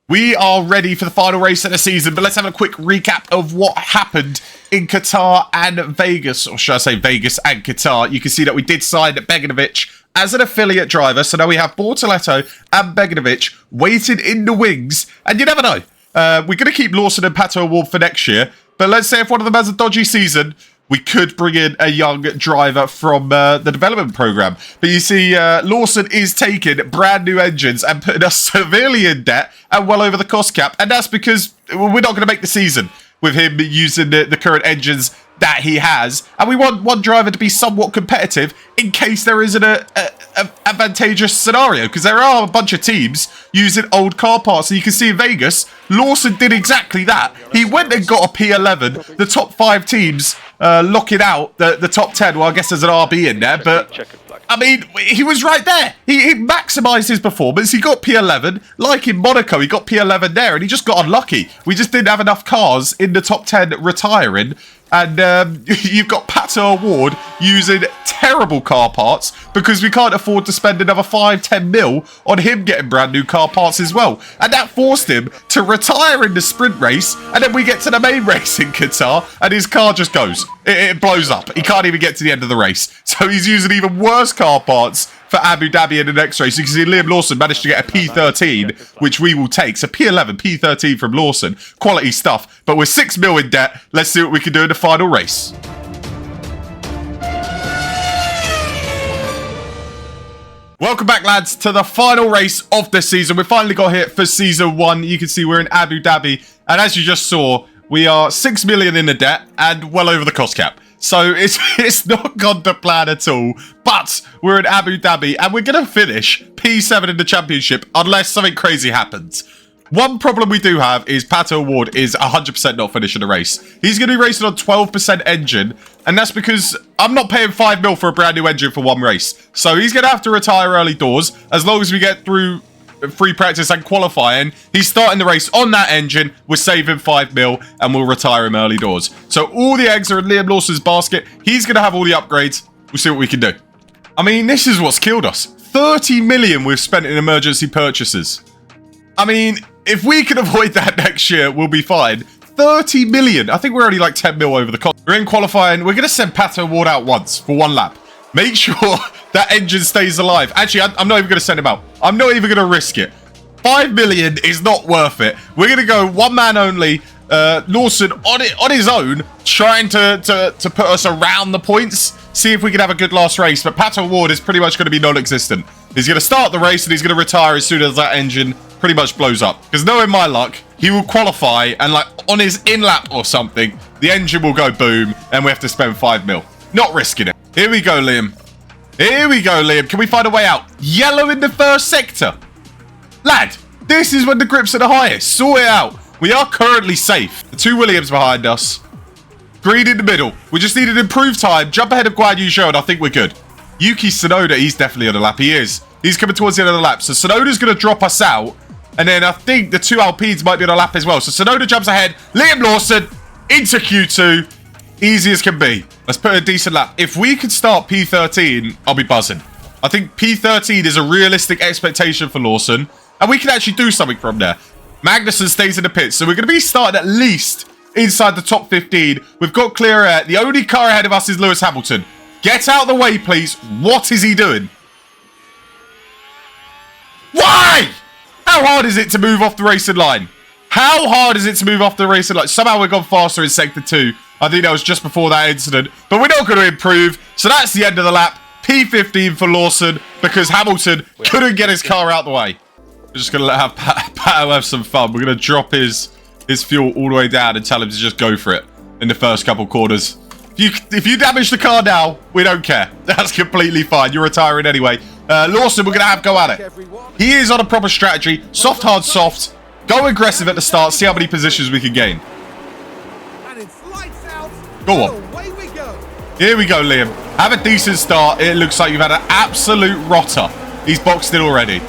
We are ready for the final race of the season, but let's have a quick recap of what happened in Qatar and Vegas, or should I say Vegas and Qatar. You can see that we did sign Beganovic as an affiliate driver, so now we have Bortoleto and Beganovic waiting in the wings, and you never know. We're going to keep Lawson and Pato O'Ward for next year, but let's say if one of them has a dodgy season, we could bring in a young driver from the development program. But you see, Lawson is taking brand new engines and putting us severely in debt and well over the cost cap. And that's because we're not going to make the season with him using the current engines that he has. And we want one driver to be somewhat competitive in case there isn't a advantageous scenario. Because there are a bunch of teams using old car parts. And you can see in Vegas, Lawson did exactly that. He went and got a P11. The top 5 teams locking out the top 10. Well, I guess there's an RB in there, but I mean, he was right there. He maximised his performance. He got P11. Like in Monaco, he got P11 there, and he just got unlucky. We just didn't have enough cars in the top 10 retiring. And you've got Pato O'Ward using terrible car parts because we can't afford to spend another 5-10 mil on him getting brand new car parts as well. And that forced him to retire in the sprint race. And then we get to the main race in Qatar and his car just goes. It blows up. He can't even get to the end of the race. So he's using even worse car parts for Abu Dhabi in the next race. You can see Liam Lawson managed to get a P13, which we will take. So P11, P13 from Lawson. Quality stuff. But we're 6 mil in debt. Let's see what we can do in the final race. Welcome back, lads, to the final race of the season. We finally got here for season 1. You can see we're in Abu Dhabi. And as you just saw, we are 6 million in the debt and well over the cost cap. So it's not gone to plan at all. But we're in Abu Dhabi and we're going to finish P7 in the championship unless something crazy happens. One problem we do have is Pato O'Ward is 100% not finishing the race. He's going to be racing on 12% engine. And that's because I'm not paying 5 mil for a brand new engine for one race. So he's going to have to retire early doors as long as we get through free practice and qualifying. He's starting the race on that engine. We're saving 5 mil and we'll retire him early doors. So all the eggs are in Liam Lawson's basket. He's going to have all the upgrades. We'll see what we can do. I mean, this is what's killed us. 30 million we've spent in emergency purchases. I mean, if we can avoid that next year, we'll be fine. 30 million. I think we're only like 10 mil over the cost. We're in qualifying. We're going to send Pato O'Ward out once for 1 lap. Make sure that engine stays alive. Actually, I'm not even going to send him out. I'm not even going to risk it. 5 million is not worth it. We're going to go one man only. Lawson on his own, trying to put us around the points. See if we can have a good last race. But Pato O'Ward is pretty much going to be non-existent. He's going to start the race and he's going to retire as soon as that engine pretty much blows up. Because knowing my luck, he will qualify and like on his in-lap or something, the engine will go boom and we have to spend 5 mil. Not risking it. Here we go, Liam. Here we go, Liam. Can we find a way out? Yellow in the first sector. Lad, this is when the grips are the highest. Sort it out. We are currently safe. The 2 Williams behind us. Green in the middle. We just need an improved time. Jump ahead of Guan Yu Zhou and I think we're good. Yuki Tsunoda, he's definitely on the lap. He is. He's coming towards the end of the lap. So Tsunoda's going to drop us out. And then I think the 2 Alpines might be on a lap as well. So Tsunoda jumps ahead. Liam Lawson into Q2. Easy as can be. Let's put a decent lap. If we could start P13, I'll be buzzing. I think P13 is a realistic expectation for Lawson. And we can actually do something from there. Magnussen stays in the pits. So we're going to be starting at least inside the top 15. We've got clear air. The only car ahead of us is Lewis Hamilton. Get out of the way, please. What is he doing? Why? How hard is it to move off the racing line? How hard is it to move off the racing line? Somehow we've gone faster in sector 2. I think that was just before that incident. But we're not going to improve. So that's the end of the lap. P15 for Lawson because Hamilton couldn't get his car out the way. We're just going to let Pato have some fun. We're going to drop his fuel all the way down and tell him to just go for it in the first couple corners. If you damage the car now, we don't care. That's completely fine. You're retiring anyway. Lawson, we're going to have go at it. He is on a proper strategy. Soft, hard, soft. Go aggressive at the start. See how many positions we can gain. Go on. Here we go, Liam. Have a decent start. It looks like you've had an absolute rotter. He's boxed in already.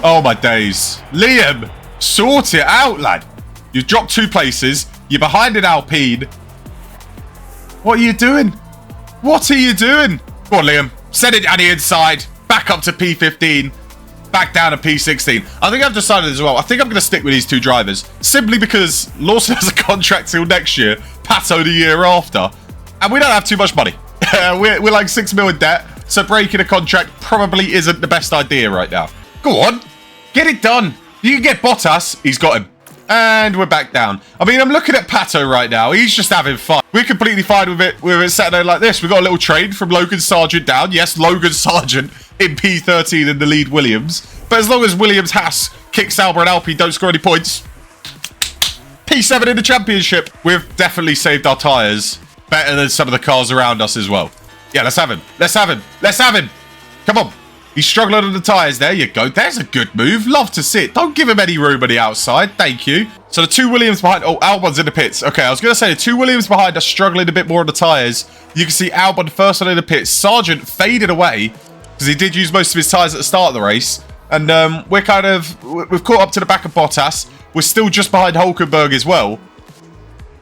Oh, my days. Liam, sort it out, lad. You've dropped 2 places. You're behind an Alpine. What are you doing? What are you doing? Go on, Liam. Send it down the inside. Back up to P15. back down to P16. I think I've decided as well. I think I'm going to stick with these two drivers simply because Lawson has a contract till next year, Pato the year after, and we don't have too much money. we're like 6 mil in debt, so breaking a contract probably isn't the best idea right now. Go on, get it done. You can get Bottas. He's got him. And we're back down. I mean, I'm looking at Pato right now. He's just having fun. We're completely fine with it Saturday like this. We've got a little trade from Logan Sargent down. Yes, Logan Sargent in P13 in the lead Williams. But as long as Williams, Haas, kicks Sauber and Alpine don't score any points, P7 in the championship. We've definitely saved our tyres better than some of the cars around us as well. Yeah, let's have him. Let's have him. Let's have him. Come on. He's struggling on the tyres. There you go. There's a good move. Love to see it. Don't give him any room on the outside. Thank you. So the two Williams behind... Oh, Albon's in the pits. Okay, I was going to say the two Williams behind are struggling a bit more on the tyres. You can see Albon first one in the pits. Sargent faded away because he did use most of his tyres at the start of the race. And we're kind of... We've caught up to the back of Bottas. We're still just behind Hulkenberg as well.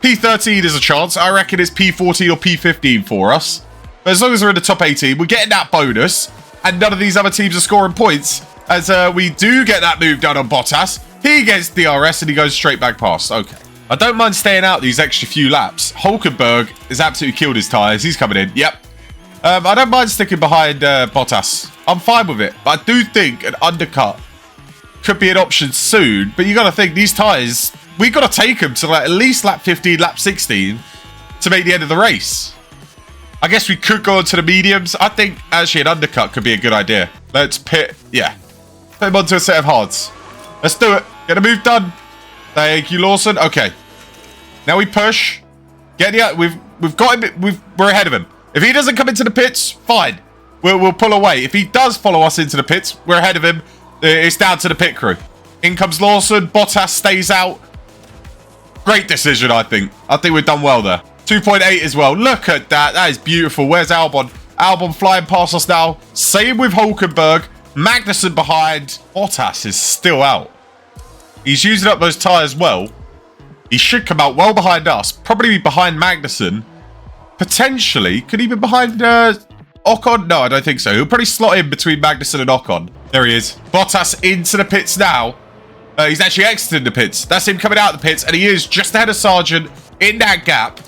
P13 is a chance. I reckon it's P14 or P15 for us. But as long as we're in the top 18, we're getting that bonus. And none of these other teams are scoring points. As we do get that move done on Bottas. He gets DRS and he goes straight back past. Okay. I don't mind staying out these extra few laps. Hulkenberg has absolutely killed his tyres. He's coming in. Yep. I don't mind sticking behind Bottas. I'm fine with it. But I do think an undercut could be an option soon. But you got to think these tyres, we got to take them to like at least lap 15, lap 16 to make the end of the race. I guess we could go onto the mediums. I think actually an undercut could be a good idea. Let's pit. Yeah. Put him onto a set of hards. Let's do it. Get a move done. Thank you, Lawson. Okay. Now we push. Get the... We've got him. We're ahead of him. If he doesn't come into the pits, fine. We'll pull away. If he does follow us into the pits, we're ahead of him. It's down to the pit crew. In comes Lawson. Bottas stays out. Great decision, I think. I think we've done well there. 2.8 as well. Look at that. That is beautiful. Where's Albon? Albon flying past us now. Same with Hulkenberg. Magnussen behind. Bottas is still out. He's using up those tyres well. He should come out well behind us. Probably behind Magnussen. Potentially. Could he be behind Ocon? No, I don't think so. He'll probably slot in between Magnussen and Ocon. There he is. Bottas into the pits now. He's actually exited the pits. That's him coming out of the pits. And he is just ahead of Sargent in that gap.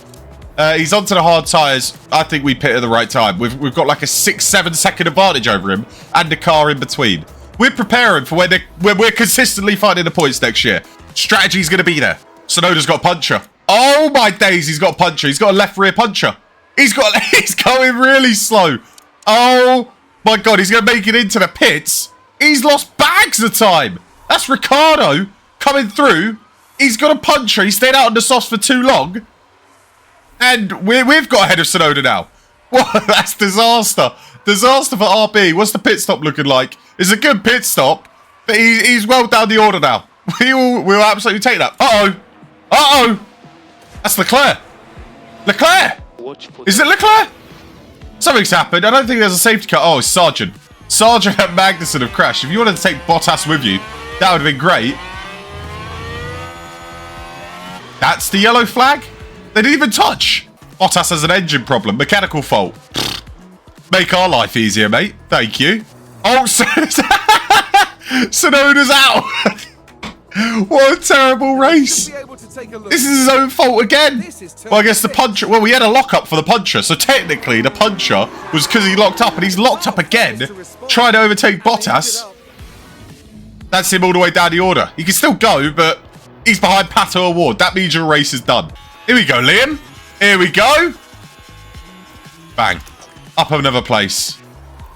He's onto the hard tyres. I think we pit at the right time. We've got like a 6-7 second advantage over him and the car in between. We're preparing for when we're consistently finding the points next year. Strategy's going to be there. Tsunoda's got a puncher. Oh my days, he's got a puncher. He's got a left rear puncher. He's going really slow. Oh my God, he's going to make it into the pits. He's lost bags of time. That's Ricciardo coming through. He's got a puncher. He stayed out on the softs for too long. And we've got ahead of Tsunoda now. What? That's disaster. Disaster for RB. What's the pit stop looking like? It's a good pit stop, but he's well down the order now. We'll absolutely take that. Uh-oh. Uh-oh. That's Leclerc. Leclerc. Is it Leclerc? Something's happened. I don't think there's a safety car. Oh, it's Sargent. Sargent and Magnussen have crashed. If you wanted to take Bottas with you, that would have been great. That's the yellow flag? They didn't even touch. Bottas has an engine problem. Mechanical fault. Make our life easier, mate. Thank you. Oh, Tsunoda's out. What a terrible race. This is his own fault again. Well, I guess the puncher... Well, we had a lock-up for the puncher. So technically, the puncher was because he locked up. And he's locked up again. Trying to overtake Bottas. That's him all the way down the order. He can still go, but he's behind Pato O'Ward. That means your race is done. Here we go, Liam. Here we go. Bang. Up another place.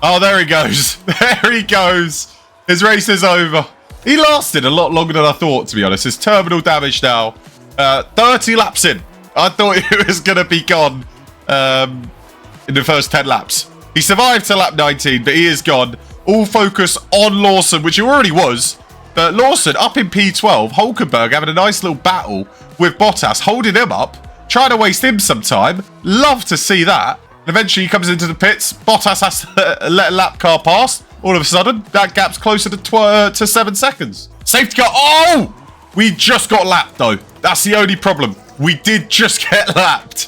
Oh, there he goes. There he goes. His race is over. He lasted a lot longer than I thought, to be honest. His terminal damage now. 30 laps in. I thought it was going to be gone in the first 10 laps. He survived to lap 19, but he is gone. All focus on Lawson, which he already was. But Lawson up in P12. Hulkenberg having a nice little battle with Bottas, holding him up, trying to waste him some time. Love to see that. And eventually he comes into the pits. Bottas has to let a lap car pass. All of a sudden, that gap's closer to 7 seconds. Safety car. Oh! We just got lapped, though. That's the only problem. We did just get lapped,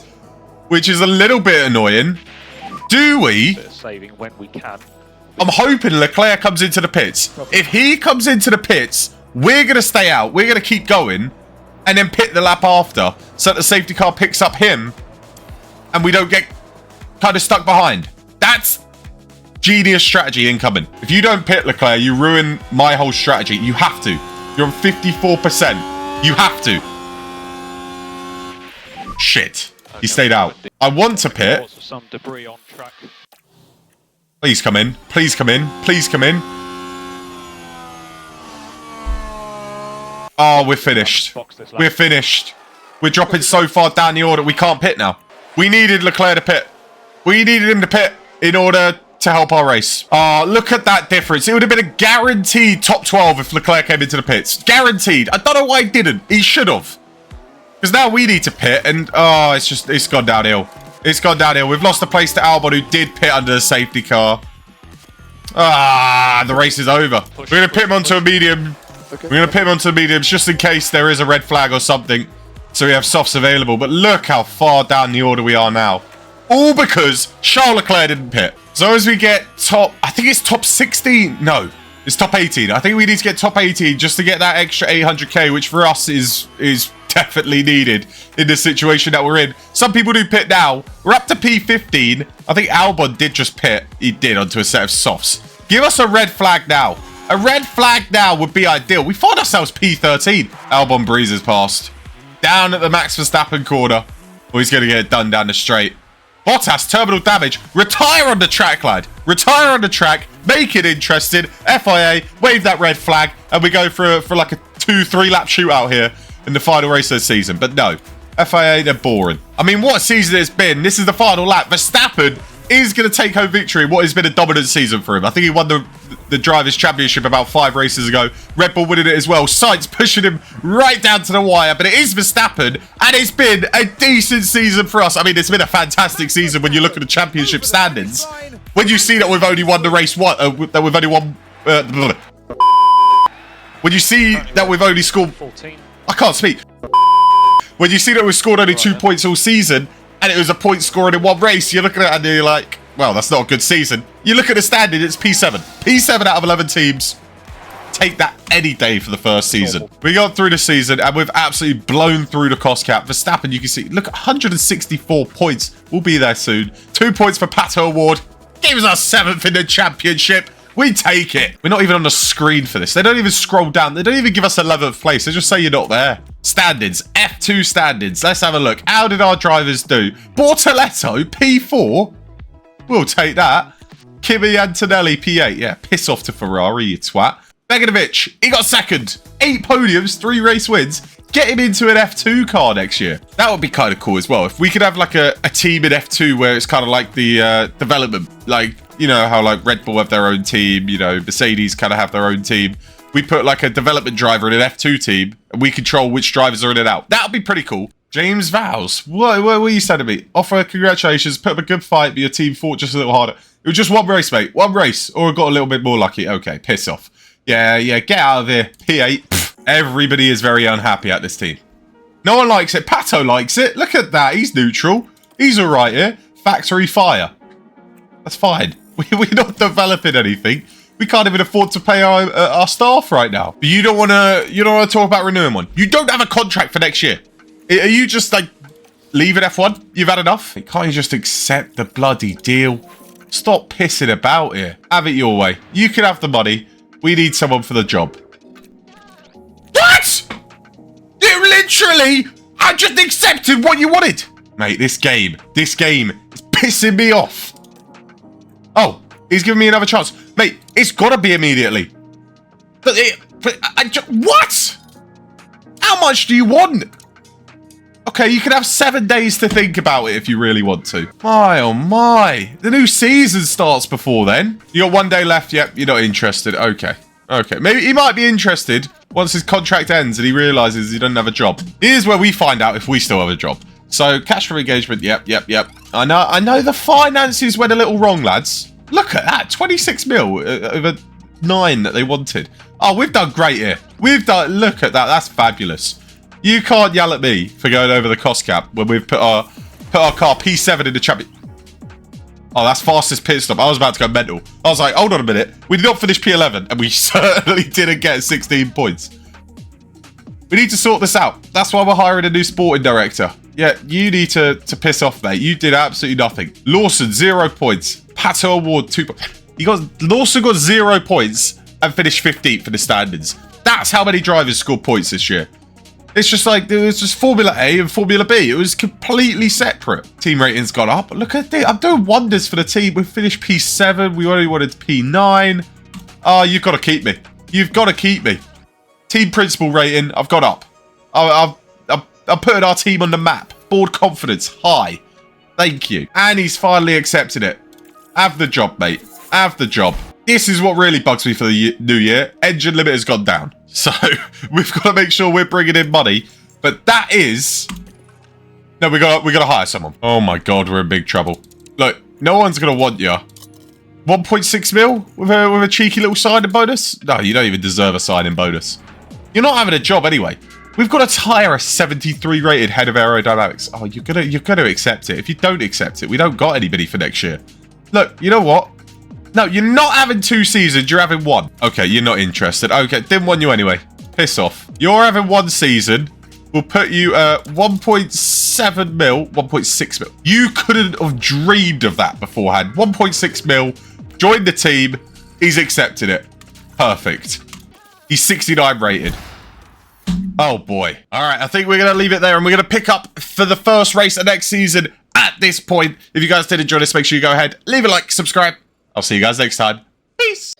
which is a little bit annoying. Do we? Saving when we can. I'm hoping Leclerc comes into the pits. If he comes into the pits, we're going to stay out. We're going to keep going and then pit the lap after so that the safety car picks up him and we don't get kind of stuck behind. That's genius strategy incoming. If you don't pit Leclerc, you ruin my whole strategy. You have to. You're on 54%. You have to. Shit. He stayed out. I want to pit. Some debris on track. Please come in. Please come in. Please come in. Oh, we're finished. We're finished. We're dropping so far down the order. We can't pit now. We needed Leclerc to pit. We needed him to pit in order to help our race. Oh, look at that difference. It would have been a guaranteed top 12 if Leclerc came into the pits. Guaranteed. I don't know why he didn't. He should have. Because now we need to pit and, oh, it's gone downhill. It's gone downhill. We've lost the place to Albon, who did pit under the safety car. Ah, the race is over. We're going to pit him onto a medium. We're going to pit him onto the mediums just in case there is a red flag or something. So we have softs available. But look how far down the order we are now. All because Charles Leclerc didn't pit. So as we get top, I think it's top 16. No, it's top 18. I think we need to get top 18 just to get that extra 800k, which for us is definitely needed in the situation that we're in. Some people do pit now. We're up to P15. I think Albon did just pit. He did onto a set of softs. Give us a red flag now. A red flag now would be ideal. We find ourselves P13. Albon breezes past. Down at the Max Verstappen corner. Oh, he's going to get it done down the straight. Bottas, terminal damage. Retire on the track, lad. Retire on the track. Make it interesting. FIA, wave that red flag. And we go for like a 2-3 lap shootout here in the final race of the season. But no, FIA, they're boring. I mean, what a season it's been. This is the final lap. Verstappen is going to take home victory in what has been a dominant season for him. I think he won the Drivers' Championship about 5 races ago. Red Bull winning it as well. Sainz pushing him right down to the wire. But it is Verstappen, and it's been a decent season for us. I mean, it's been a fantastic season when you look at the championship standings. When you see that we've only won the race that we've only won... when you see that we've only scored... 14. I can't speak. When you see that we've scored only 2 points all season, and it was a point scored in one race, you're looking at it and you're like, well, that's not a good season. You look at the standing, it's P7. P7 out of 11 teams. Take that any day for the first season. We got through the season and we've absolutely blown through the cost cap. Verstappen, you can see, look, 164 points. We'll be there soon. 2 points for Pato Award. Gives us 7th in the championship. We take it. We're not even on the screen for this. They don't even scroll down. They don't even give us 11th place. They just say you're not there. Standings. F2 standings. Let's have a look. How did our drivers do? Bortoletto, P4. We'll take that. Kimi Antonelli, P8. Yeah, piss off to Ferrari, you twat. Beganovic, he got second. 8 podiums, 3 race wins. Get him into an F2 car next year. That would be kind of cool as well. If we could have like a team in F2 where it's kind of like the development. Like, you know, how like Red Bull have their own team, you know, Mercedes kind of have their own team. We put like a development driver in an F2 team and we control which drivers are in and out. That would be pretty cool. James Vows, what were you saying to me? Offer congratulations, put up a good fight, but your team fought just a little harder. It was just one race, mate. One race, or got a little bit more lucky. Okay, piss off. Yeah, get out of here. P8. Pfft. Everybody is very unhappy at this team. No one likes it. Pato likes it. Look at that. He's neutral. He's all right here. Factory fire. That's fine. We're not developing anything. We can't even afford to pay our staff right now. But you don't want to talk about renewing one. You don't have a contract for next year. Are you just like leaving F1? You've had enough? Can't you just accept the bloody deal? Stop pissing about here. Have it your way. You can have the money. We need someone for the job. What? You literally, I just accepted what you wanted. Mate, this game is pissing me off. Oh, he's giving me another chance. Mate, it's got to be immediately. What? How much do you want? Okay, you can have 7 days to think about it if you really want to. My, oh my. The new season starts before then. You got 1 day left. Yep, you're not interested. Okay. Okay, maybe he might be interested once his contract ends and he realizes he doesn't have a job. Here's where we find out if we still have a job. So, cash from engagement. Yep. I know the finances went a little wrong, lads. Look at that. 26 mil over 9 that they wanted. Oh, we've done great here. Look at that. That's fabulous. You can't yell at me for going over the cost cap when we've put our car P7 in the champion. Oh, that's fastest pit stop. I was about to go mental. I was like, hold on a minute. We did not finish P11, and we certainly didn't get 16 points. We need to sort this out. That's why we're hiring a new sporting director. Yeah, you need to piss off, mate. You did absolutely nothing. Lawson, 0 points. Pato Award, 2 points. Lawson got 0 points and finished 15th for the standings. That's how many drivers scored points this year. It's just like, it was just Formula A and Formula B. It was completely separate. Team rating's gone up. Look at this. I'm doing wonders for the team. We finished P7. We only wanted P9. Oh, you've got to keep me. You've got to keep me. Team principal rating, I've got up. I'm putting our team on the map. Board confidence, high. Thank you. And he's finally accepted it. Have the job, mate. Have the job. This is what really bugs me for the new year. Engine limit has gone down. So we've got to make sure we're bringing in money. But that is... No, we got to hire someone. Oh my God, we're in big trouble. Look, no one's going to want you. 1.6 mil with a cheeky little signing bonus? No, you don't even deserve a signing bonus. You're not having a job anyway. We've got to hire a 73 rated head of aerodynamics. Oh, you're gonna accept it. If you don't accept it, we don't got anybody for next year. Look, you know what? No, you're not having 2 seasons. You're having 1. Okay, you're not interested. Okay, didn't want you anyway. Piss off. You're having 1 season. We'll put you 1.7 mil, 1.6 mil. You couldn't have dreamed of that beforehand. 1.6 mil. Joined the team. He's accepted it. Perfect. He's 69 rated. Oh boy. All right, I think we're going to leave it there and we're going to pick up for the first race of next season at this point. If you guys did enjoy this, make sure you go ahead, leave a like, subscribe. I'll see you guys next time. Peace.